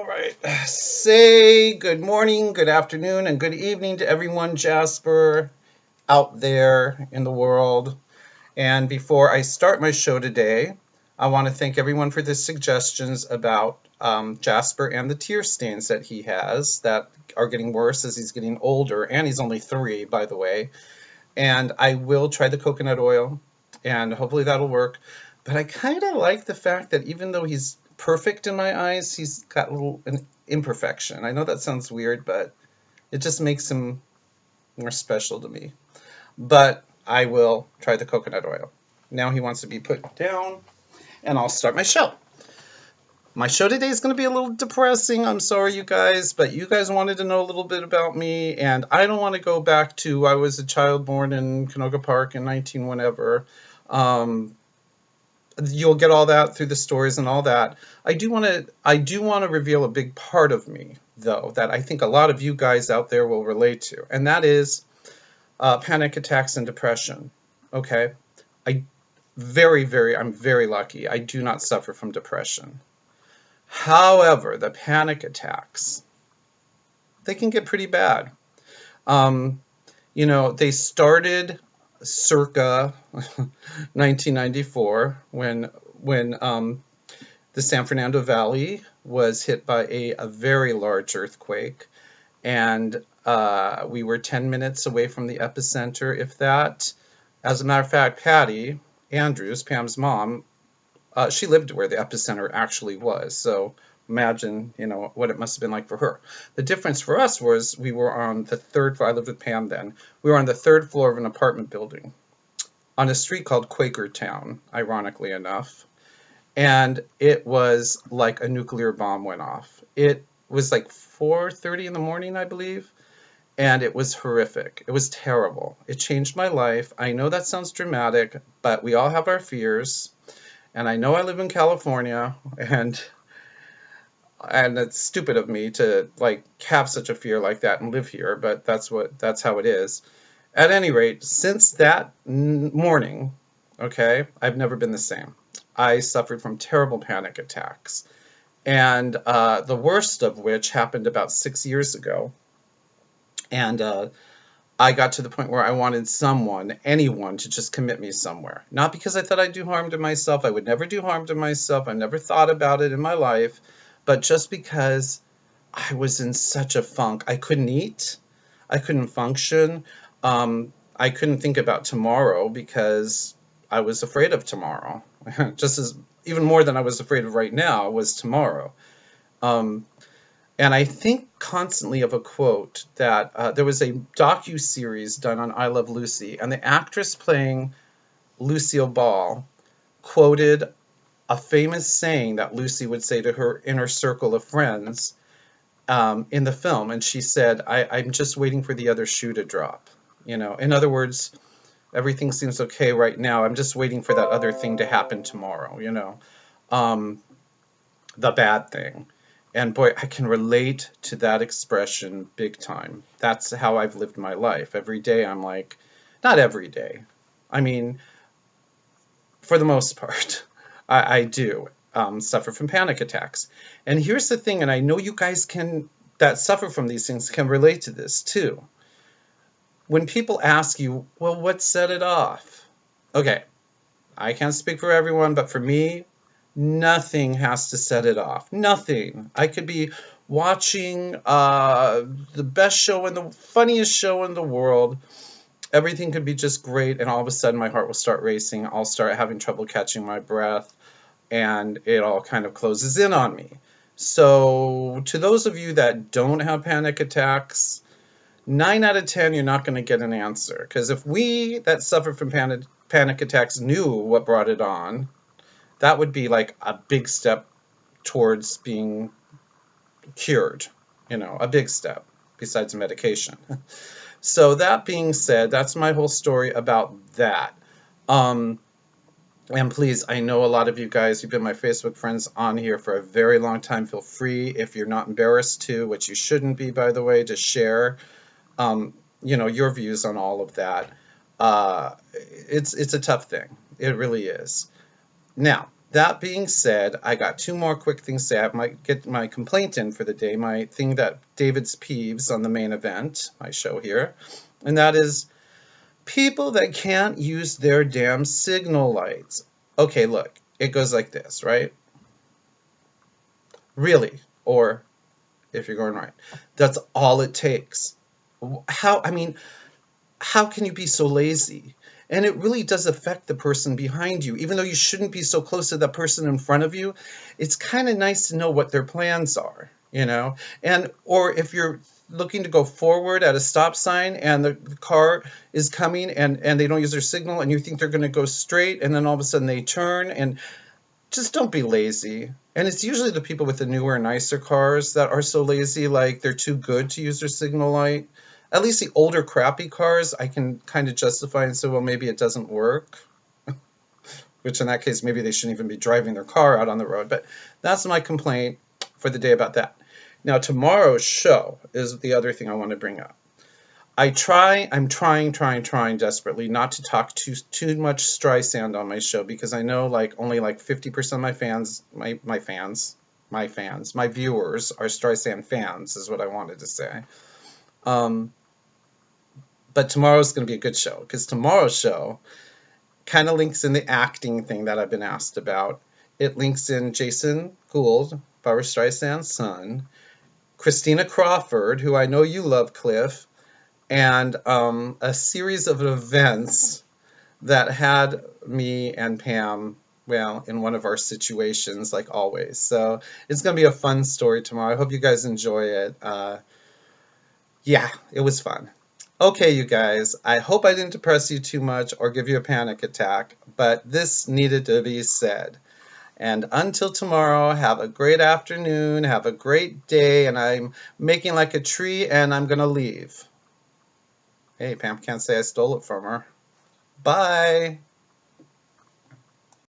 right. Say good morning, good afternoon, and good evening to everyone, Jasper, out there in the world. And before I start my show today, I want to thank everyone for the suggestions about Jasper and the tear stains that he has that are getting worse as he's getting older. And he's only 3, by the way. And I will try the coconut oil, and hopefully that'll work. But I kind of like the fact that even though he's perfect in my eyes, he's got a little an imperfection. I know that sounds weird, but it just makes him more special to me. But I will try the coconut oil. Now he wants to be put down, and I'll start my show. My show today is going to be a little depressing. I'm sorry, you guys, but you guys wanted to know a little bit about me, and I don't want to go back to I was a child born in Canoga Park in 19 whenever. Um, you'll get all that through the stories and all that. I do want to reveal a big part of me, though, that I think a lot of you guys out there will relate to, and that is panic attacks and depression. Okay, I I'm very lucky. I do not suffer from depression. However, the panic attacks, they can get pretty bad. Um, they started circa 1994 when the San Fernando Valley was hit by a very large earthquake, and we were 10 minutes away from the epicenter, if that. As a matter of fact, Patty Andrews, Pam's mom, she lived where the epicenter actually was. So imagine, what it must have been like for her. The difference for us was we were on the third floor. I lived with Pam then. We were on the third floor of an apartment building on a street called Quakertown, ironically enough. And it was like a nuclear bomb went off. It was like 4:30 in the morning, I believe. And it was horrific. It was terrible. It changed my life. I know that sounds dramatic, but we all have our fears. And I know I live in California, and it's stupid of me to like have such a fear like that and live here, but that's how it is. At any rate, since that morning, okay, I've never been the same. I suffered from terrible panic attacks, and the worst of which happened about 6 years ago. And I got to the point where I wanted someone, anyone, to just commit me somewhere. Not because I thought I'd do harm to myself. I would never do harm to myself. I never thought about it in my life. But just because I was in such a funk. I couldn't eat. I couldn't function. I couldn't think about tomorrow because I was afraid of tomorrow. Just as even more than I was afraid of right now was tomorrow. Um, and I think constantly of a quote that there was a docu-series done on I Love Lucy, and the actress playing Lucille Ball quoted a famous saying that Lucy would say to her inner circle of friends in the film. And she said, I'm just waiting for the other shoe to drop. In other words, everything seems okay right now. I'm just waiting for that other thing to happen tomorrow, um, the bad thing. And boy, I can relate to that expression big time. That's how I've lived my life. Every day I'm like, not every day. I mean, for the most part, I do suffer from panic attacks. And here's the thing, and I know you guys that suffer from these things can relate to this too. When people ask you, well, what set it off? Okay, I can't speak for everyone, but for me, nothing has to set it off. Nothing. I could be watching the best show and the funniest show in the world. Everything could be just great, and all of a sudden my heart will start racing. I'll start having trouble catching my breath, and it all kind of closes in on me. So, to those of you that don't have panic attacks, 9 out of 10, you're not going to get an answer. Because if we that suffer from panic attacks knew what brought it on, that would be like a big step towards being cured, a big step besides medication. So that being said, that's my whole story about that. And please, I know a lot of you guys, you've been my Facebook friends on here for a very long time. Feel free, if you're not embarrassed to, which you shouldn't be, by the way, to share, your views on all of that. It's a tough thing. It really is. Now, That being said, I got two more quick things to say. I might get my complaint in for the day, my thing that David's peeves on the main event, my show here, and that is people that can't use their damn signal lights. Okay, look, it goes like this, right? Really, or if you're going right, that's all it takes. I mean, how can you be so lazy? And it really does affect the person behind you. Even though you shouldn't be so close to the person in front of you, it's kind of nice to know what their plans are, you know? And, or if you're looking to go forward at a stop sign and the car is coming and they don't use their signal and you think they're going to go straight and then all of a sudden they turn, and just don't be lazy. And it's usually the people with the newer, nicer cars that are so lazy, like they're too good to use their signal light. At least the older, crappy cars, I can kind of justify and say, well, maybe it doesn't work. Which in that case, maybe they shouldn't even be driving their car out on the road. But that's my complaint for the day about that. Now, tomorrow's show is the other thing I want to bring up. I'm trying desperately not to talk too much Streisand on my show, because I know only 50% of my fans, my viewers are Streisand fans, is what I wanted to say. But tomorrow's going to be a good show, because tomorrow's show kind of links in the acting thing that I've been asked about. It links in Jason Gould, Barbra Streisand's son, Christina Crawford, who I know you love, Cliff, and a series of events that had me and Pam, well, in one of our situations, like always. So it's going to be a fun story tomorrow. I hope you guys enjoy it. Yeah, it was fun. Okay, you guys, I hope I didn't depress you too much or give you a panic attack, but this needed to be said. And until tomorrow, have a great afternoon, have a great day, and I'm making like a tree and I'm going to leave. Hey, Pam can't say I stole it from her. Bye.